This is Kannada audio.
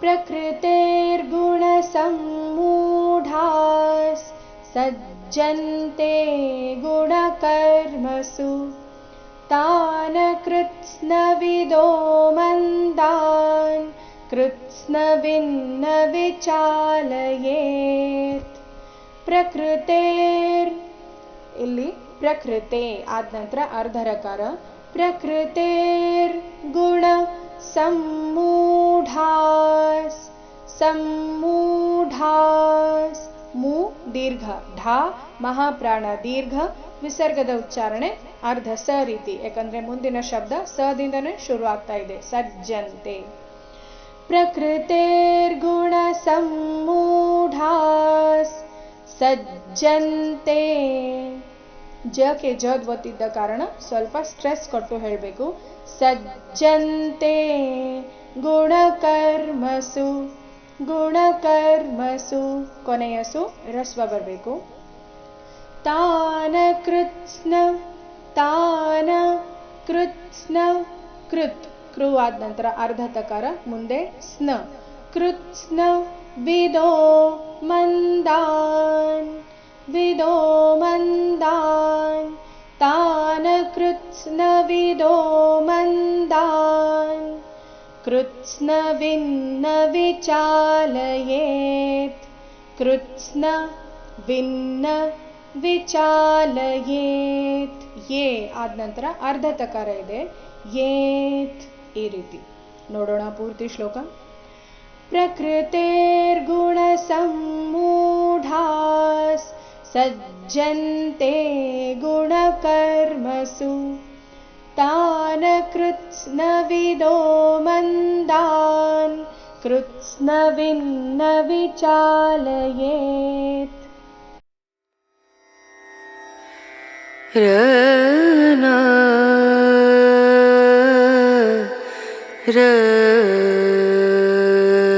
प्रकृतेर्गुणसम्मूढाः सज्जन्ते गुणकर्मसु तान् कृत्स्नविदो मंदान् कृत्स्नविन्न विचालयेत् प्रकृतेर् ಇಲ್ಲಿ ಪ್ರಕೃತೆ ಆದ ನಂತರ ಅರ್ಧರಕಾರ ಪ್ರಕೃತೇರ್ಗುಣ ಸಮ್ಮೂಢಾಸ್ ಸಮ್ಮೂಢಾಸ್ ಮೂ ದೀರ್ಘ ಢಾ ಮಹಾಪ್ರಾಣ ದೀರ್ಘ ವಿಸರ್ಗದ ಉಚ್ಚಾರಣೆ ಅರ್ಧ ಸ ರೀತಿ ಯಾಕಂದ್ರೆ ಮುಂದಿನ ಶಬ್ದ ಸದಿಂದನೇ ಶುರು ಆಗ್ತಾ ಇದೆ ಸಜ್ಜಂತೆ ಪ್ರಕೃತೇರ್ಗುಣ ಸಮ್ಮೂಢಾಸ್ ಸಜ್ಜಂತೆ ಜಕ್ಕೆ ಜದ್ ಒತ್ತಿದ್ದ ಕಾರಣ ಸ್ವಲ್ಪ ಸ್ಟ್ರೆಸ್ ಕೊಟ್ಟು ಹೇಳಬೇಕು ಸಜ್ಜಂತೆ ಗುಣಕರ್ಮಸು ಗುಣಕರ್ಮಸು ಕೊನೆಯ ಸು ರಸ್ವ ಬರಬೇಕು ತಾನ ಕೃತ್ಸ್ನ ತಾನ ಕೃತ್ಸ್ನ ಕೃತ್ ಕೃ ಆದ ನಂತರ ಅರ್ಧ ತಕಾರ ಮುಂದೆ ಸ್ನ ಕೃತ್ಸ್ನ ವಿದೋ ಮಂದಾನ್ ವಿದೋ ಮಂದಾನ್ ತಾನ ಕೃತ್ಸ್ನ ವಿದೋ ಮಂದಾನ್ ಕೃತ್ಸ್ನ ವಿನ್ನ ವಿಚಾಲಯೇತ್ ಕೃತ್ಸ್ನ ವಿನ್ನ ವಿಚಾಲಯೇತ್ ಯೇ ಆದ ನಂತರ ಅರ್ಧ ತಕಾರ ಇದೆ ಯೇತ್ ಈ ರೀತಿ ನೋಡೋಣ ಪೂರ್ತಿ ಶ್ಲೋಕ ಪ್ರಕೃತೇರ್ಗುಣಸಮ್ಮೂಢಾಸ್ ಸಜ್ಜಂತೆ ಗುಣಕರ್ಮಸು ತಾನ್ ಕೃತ್ಸ್ನವಿದೋ ಮಂದಾನ್ ಕೃತ್ಸ್ನವಿನ್ನ ವಿಚಾಲಯೇತ್ ರ